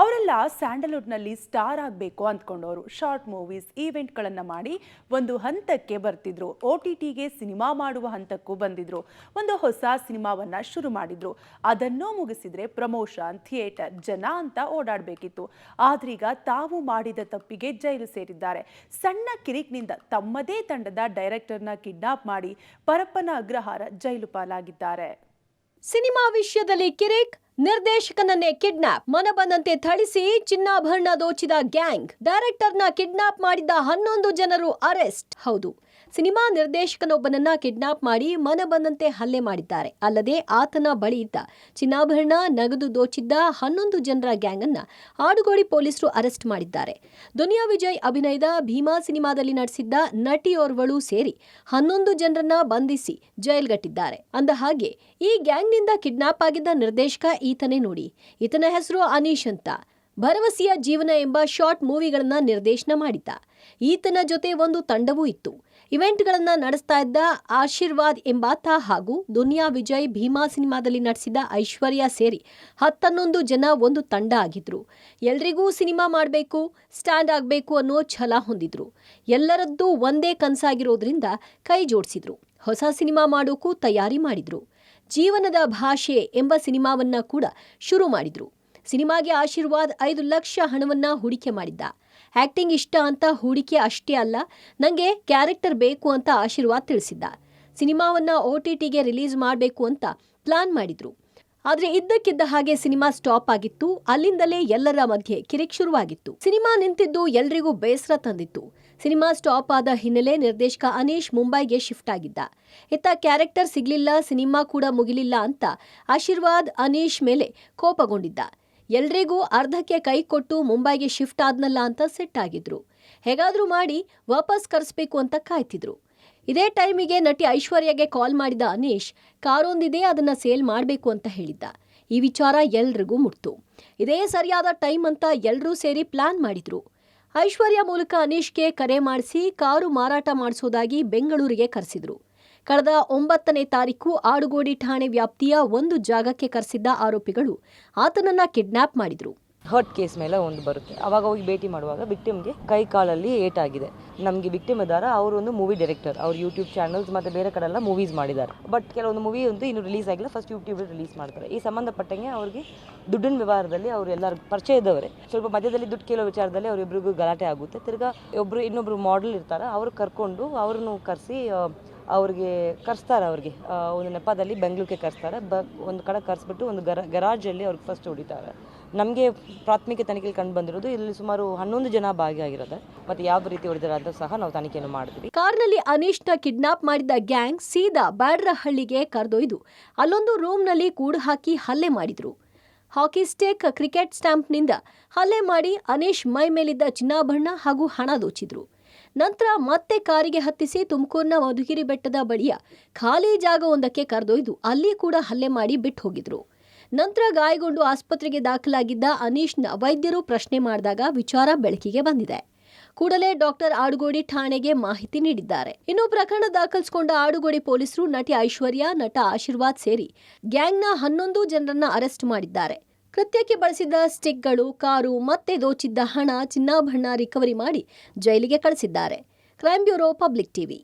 ಅವರೆಲ್ಲ ಸ್ಯಾಂಡಲ್ವುಡ್ನಲ್ಲಿ ಸ್ಟಾರ್ ಆಗಬೇಕು ಅಂದ್ಕೊಂಡವರು. Short movies ಈವೆಂಟ್ಗಳನ್ನು ಮಾಡಿ ಒಂದು ಹಂತಕ್ಕೆ ಬರ್ತಿದ್ರು. OTTಗೆ ಸಿನಿಮಾ ಮಾಡುವ ಹಂತಕ್ಕೂ ಬಂದಿದ್ರು. ಒಂದು ಹೊಸ ಸಿನಿಮಾವನ್ನ ಶುರು ಮಾಡಿದ್ರು. ಅದನ್ನೂ ಮುಗಿಸಿದ್ರೆ ಪ್ರಮೋಷನ್, ಥಿಯೇಟರ್, ಜನ ಅಂತ ಓಡಾಡಬೇಕಿತ್ತು. ಆದ್ರೀಗ ತಾವು ಮಾಡಿದ ತಪ್ಪಿಗೆ ಜೈಲು ಸೇರಿದ್ದಾರೆ. ಸಣ್ಣ ಕಿರಿಕ್ನಿಂದ ತಮ್ಮದೇ ತಂಡದ ಡೈರೆಕ್ಟರ್ನ ಕಿಡ್ನಾಪ್ ಮಾಡಿ ಪರಪ್ಪನ ಅಗ್ರಹಾರ ಜೈಲು ಪಾಲಾಗಿದ್ದಾರೆ. ಸಿನಿಮಾ ವಿಷಯದಲ್ಲಿ ಕಿರಿಕ್, ನಿರ್ದೇಶಕನನ್ನೇ ಕಿಡ್ನಾಪ್, ಮನಬಂದಂತೆ ಥಳಿಸಿ ಚಿನ್ನಾಭರಣ ದೋಚಿದ ಗ್ಯಾಂಗ್, ಡೈರೆಕ್ಟರ್ನ ಕಿಡ್ನಾಪ್ ಮಾಡಿದ್ದ 11 ಜನರು ಅರೆಸ್ಟ್. ಹೌದು, ಸಿನಿಮಾ ನಿರ್ದೇಶಕನೊಬ್ಬನನ್ನ ಕಿಡ್ನಾಪ್ ಮಾಡಿ ಮನಬಂದಂತೆ ಹಲ್ಲೆ ಮಾಡಿದ್ದಾರೆ. ಅಲ್ಲದೆ ಆತನ ಬಳಿ ಇದ್ದ ಚಿನ್ನಾಭರಣ, ನಗದು ದೋಚಿದ್ದ 11 ಜನರ ಗ್ಯಾಂಗ್ ಅನ್ನ ಆಡುಗೋಡಿ ಪೊಲೀಸರು ಅರೆಸ್ಟ್ ಮಾಡಿದ್ದಾರೆ. ದುನಿಯಾ ವಿಜಯ್ ಅಭಿನಯದ ಭೀಮಾ ಸಿನಿಮಾದಲ್ಲಿ ನಟಿಸಿದ್ದ ನಟಿಯೋರ್ವಳು ಸೇರಿ 11 ಜನರನ್ನ ಬಂಧಿಸಿ ಜೈಲ್ಗಟ್ಟಿದ್ದಾರೆ. ಅಂದ ಹಾಗೆ ಈ ಗ್ಯಾಂಗ್ನಿಂದ ಕಿಡ್ನಾಪ್ ಆಗಿದ್ದ ನಿರ್ದೇಶಕ ಈತನೇ ನೋಡಿ. ಈತನ ಹೆಸರು ಅನೀಶ್ ಅಂತ. ಭರವಸೆಯ ಜೀವನ ಎಂಬ ಶಾರ್ಟ್ ಮೂವಿಗಳನ್ನ ನಿರ್ದೇಶನ ಮಾಡಿದ್ದ. ಈತನ ಜೊತೆ ಒಂದು ತಂಡವೂ ಇತ್ತು. ಇವೆಂಟ್ಗಳನ್ನ ನಡೆಸ್ತಾ ಇದ್ದ ಆಶೀರ್ವಾದ್ ಎಂಬಾತ ಹಾಗೂ ದುನಿಯಾ ವಿಜಯ್ ಭೀಮಾ ಸಿನಿಮಾದಲ್ಲಿ ನಟಿಸಿದ ಐಶ್ವರ್ಯ ಸೇರಿ 11 ಜನ ಒಂದು ತಂಡ ಆಗಿದ್ರು. ಎಲ್ರಿಗೂ ಸಿನಿಮಾ ಮಾಡಬೇಕು, ಸ್ಟ್ಯಾಂಡ್ ಆಗಬೇಕು ಅನ್ನೋ ಛಲ ಹೊಂದಿದ್ರು. ಎಲ್ಲರದ್ದೂ ಒಂದೇ ಕನಸಾಗಿರೋದ್ರಿಂದ ಕೈ ಜೋಡಿಸಿದ್ರು. ಹೊಸ ಸಿನಿಮಾ ಮಾಡೋಕ್ಕೂ ತಯಾರಿ ಮಾಡಿದ್ರು. ಜೀವನದ ಭಾಷೆ ಎಂಬ ಸಿನಿಮಾವನ್ನ ಕೂಡ ಶುರು ಮಾಡಿದ್ರು. ಸಿನಿಮಾಗೆ ಆಶೀರ್ವಾದ್ 5 ಲಕ್ಷ ಹಣವನ್ನ ಹೂಡಿಕೆ ಮಾಡಿದ್ದ. ಆಕ್ಟಿಂಗ್ ಇಷ್ಟ ಅಂತ ಹೂಡಿಕೆ ಅಷ್ಟೇ ಅಲ್ಲ, ನಂಗೆ ಕ್ಯಾರೆಕ್ಟರ್ ಬೇಕು ಅಂತ ಆಶೀರ್ವಾದ್ ತಿಳಿಸಿದ್ದ. ಸಿನಿಮಾವನ್ನ OTTಗೆ ರಿಲೀಸ್ ಮಾಡಬೇಕು ಅಂತ ಪ್ಲಾನ್ ಮಾಡಿದ್ರು. ಆದ್ರೆ ಇದ್ದಕ್ಕಿದ್ದ ಹಾಗೆ ಸಿನಿಮಾ ಸ್ಟಾಪ್ ಆಗಿತ್ತು. ಅಲ್ಲಿಂದಲೇ ಎಲ್ಲರ ಮಧ್ಯೆ ಕಿರಿಕ್ ಶುರುವಾಗಿತ್ತು. ಸಿನಿಮಾ ನಿಂತಿದ್ದು ಎಲ್ರಿಗೂ ಬೇಸರ ತಂದಿತ್ತು. ಸಿನಿಮಾ ಸ್ಟಾಪ್ ಆದ ಹಿನ್ನೆಲೆ ನಿರ್ದೇಶಕ ಅನೀಶ್ ಮುಂಬೈಗೆ ಶಿಫ್ಟ್ ಆಗಿದ್ದ. ಇತ್ತ ಕ್ಯಾರೆಕ್ಟರ್ ಸಿಗ್ಲಿಲ್ಲ, ಸಿನಿಮಾ ಕೂಡ ಮುಗಿಲಿಲ್ಲ ಅಂತ ಆಶೀರ್ವಾದ್ ಅನೀಶ್ ಮೇಲೆ ಕೋಪಗೊಂಡಿದ್ದ. ಎಲ್ರಿಗೂ ಅರ್ಧಕ್ಕೆ ಕೈ ಕೊಟ್ಟು ಮುಂಬೈಗೆ ಶಿಫ್ಟ್ ಆದ್ನಲ್ಲ ಅಂತ ಸಿಟ್ಟಾಗಿದ್ರು. ಹೇಗಾದ್ರೂ ಮಾಡಿ ವಾಪಸ್ ಕರೆಸ್ಬೇಕು ಅಂತ ಕಾಯ್ತಿದ್ರು. ಇದೇ ಟೈಮಿಗೆ ನಟಿ ಐಶ್ವರ್ಯಗೆ ಕಾಲ್ ಮಾಡಿದ ಅನೀಶ್ ಕಾರೊಂದಿದೆ, ಅದನ್ನ ಸೇಲ್ ಮಾಡಬೇಕು ಅಂತ ಹೇಳಿದ್ದ. ಈ ವಿಚಾರ ಎಲ್ರಿಗೂ ಮುಟ್ತು. ಇದೇ ಸರಿಯಾದ ಟೈಮ್ ಅಂತ ಎಲ್ಲರೂ ಸೇರಿ ಪ್ಲಾನ್ ಮಾಡಿದ್ರು. ಐಶ್ವರ್ಯ ಮೂಲಕ ಅನೀಶ್ಗೆ ಕರೆ ಮಾಡಿಸಿ ಕಾರು ಮಾರಾಟ ಮಾಡಿಸೋದಾಗಿ ಬೆಂಗಳೂರಿಗೆ ಕರೆಸಿದ್ರು. ಕಳೆದ 9ನೇ ತಾರೀಕು ಆಡುಗೋಡಿ ಠಾಣೆ ವ್ಯಾಪ್ತಿಯ ಒಂದು ಜಾಗಕ್ಕೆ ಕರೆಸಿದ್ದ ಆರೋಪಿಗಳು ಆತನನ್ನ ಕಿಡ್ನಾಪ್ ಮಾಡಿದ್ರು. ಹರ್ಟ್ ಕೇಸ್ ಮೇಲೆ ಒಂದು ಬರುತ್ತೆ. ಅವಾಗ ಹೋಗಿ ಭೇಟಿ ಮಾಡುವಾಗ ವಿಕ್ಟಿಮ್ಗೆ ಕೈ ಕಾಲಲ್ಲಿ ಏಟಾಗಿದೆ. ನಮಗೆ ವಿಕ್ಟಿಮ್ ಇದ್ದಾರೆ, ಅವರು ಒಂದು ಮೂವಿ ಡೈರೆಕ್ಟರ್. ಅವ್ರು ಯೂಟ್ಯೂಬ್ ಚಾನಲ್ಸ್ ಮತ್ತು ಬೇರೆ ಕಡೆ ಎಲ್ಲ ಮೂವೀಸ್ ಮಾಡಿದ್ದಾರೆ. ಬಟ್ ಕೆಲವೊಂದು ಮೂವಿ ಅಂತೂ ಇನ್ನೂ ರಿಲೀಸ್ ಆಗಿಲ್ಲ, ಫಸ್ಟ್ ಯೂಟ್ಯೂಬ್ ರಿಲೀಸ್ ಮಾಡ್ತಾರೆ. ಈ ಸಂಬಂಧಪಟ್ಟಂಗೆ ಅವ್ರಿಗೆ ದುಡ್ಡಿನ ವ್ಯವಹಾರದಲ್ಲಿ ಅವರು ಎಲ್ಲರೂ ಪರಿಚಯ ಇದ್ದವರೇ. ಸ್ವಲ್ಪ ಮಧ್ಯದಲ್ಲಿ ದುಡ್ಡು ಕೇಳೋ ವಿಚಾರದಲ್ಲಿ ಅವರಿಬ್ಬರಿಗೂ ಗಲಾಟೆ ಆಗುತ್ತೆ. ತಿರ್ಗಾ ಇನ್ನೊಬ್ರು ಮಾಡೆಲ್ ಇರ್ತಾರೆ, ಅವ್ರು ಕರ್ಕೊಂಡು ಅವ್ರನ್ನು ಕರೆಸಿ ಅವ್ರಿಗೆ ಕರೆಸ್ತಾರೆ. ಅವ್ರಿಗೆ ಒಂದು ನೆಪದಲ್ಲಿ ಬೆಂಗಳೂರಿಗೆ ಕರೆಸ್ತಾರೆ. ಒಂದು ಕಡೆ ಕರೆಸ್ಬಿಟ್ಟು ಒಂದು ಗರಾಜಲ್ಲಿ ಅವ್ರಿಗೆ ಫಸ್ಟ್ ಹೊಡಿತಾರೆ. ನಮಗೆ ಪ್ರಾಥಮಿಕ ತನಿಖೆಯಲ್ಲಿ ಕಂಡು ಬಂದಿರೋದು ಇಲ್ಲಿ ಸುಮಾರು 11 ಜನ ಭಾಗಿಯಾಗಿರೋದು. ಮತ್ತೆ ಯಾವ ರೀತಿ ಹೊಡೆದಾರೆ ಅಂತ ಸಹ ನಾವು ತನಿಖೆಯನ್ನು ಮಾಡಿದ್ವಿ. ಕಾರ್ನಲ್ಲಿ ಅನೀಶ್ನ ಕಿಡ್ನಾಪ್ ಮಾಡಿದ ಗ್ಯಾಂಗ್ ಸೀದಾ ಬ್ಯಾಡ್ರಹಳ್ಳಿಗೆ ಕರೆದೊಯ್ದು ಅಲ್ಲೊಂದು ರೂಮ್ನಲ್ಲಿ ಕೂಡು ಹಾಕಿ ಹಲ್ಲೆ ಮಾಡಿದ್ರು. ಹಾಕಿ ಸ್ಟಿಕ್, ಕ್ರಿಕೆಟ್ ಸ್ಟಾಂಪ್ನಿಂದ ಹಲ್ಲೆ ಮಾಡಿ ಅನೀಶ್ ಮೈ ಮೇಲಿದ್ದ ಚಿನ್ನಾಭರಣ ಹಾಗೂ ಹಣ ದೋಚಿದ್ರು. ನಂತರ ಮತ್ತೆ ಕಾರಿಗೆ ಹತ್ತಿಸಿ ತುಮಕೂರಿನ ಮಧುಗಿರಿ ಬೆಟ್ಟದ ಬಳಿಯ ಖಾಲಿ ಜಾಗವೊಂದಕ್ಕೆ ಕರೆದೊಯ್ದು ಅಲ್ಲಿ ಕೂಡ ಹಲ್ಲೆ ಮಾಡಿ ಬಿಟ್ಟು ಹೋಗಿದ್ರು. ನಂತರ ಗಾಯಗೊಂಡು ಆಸ್ಪತ್ರೆಗೆ ದಾಖಲಾಗಿದ್ದ ಅನೀಶ್ನ ವೈದ್ಯರು ಪ್ರಶ್ನೆ ಮಾಡಿದಾಗ ವಿಚಾರ ಬೆಳಕಿಗೆ ಬಂದಿದೆ. ಕೂಡಲೇ ಡಾಕ್ಟರ್ ಆಡುಗೋಡಿ ಠಾಣೆಗೆ ಮಾಹಿತಿ ನೀಡಿದ್ದಾರೆ. ಇನ್ನು ಪ್ರಕರಣ ದಾಖಲಿಸಿಕೊಂಡ ಆಡುಗೋಡಿ ಪೊಲೀಸರು ನಟಿ ಐಶ್ವರ್ಯ, ನಟ ಆಶೀರ್ವಾದ್ ಸೇರಿ ಗ್ಯಾಂಗ್ನ 11 ಜನರನ್ನ ಅರೆಸ್ಟ್ ಮಾಡಿದ್ದಾರೆ. ಕೃತ್ಯಕ್ಕೆ ಬಳಸಿದ್ದ ಸ್ಟಿಕ್ಗಳು, ಕಾರು ಮತ್ತೆ ದೋಚಿದ್ದ ಹಣ, ಚಿನ್ನಾಭರಣ ರಿಕವರಿ ಮಾಡಿ ಜೈಲಿಗೆ ಕಳಿಸಿದ್ದಾರೆ. Crime bureau, public TV.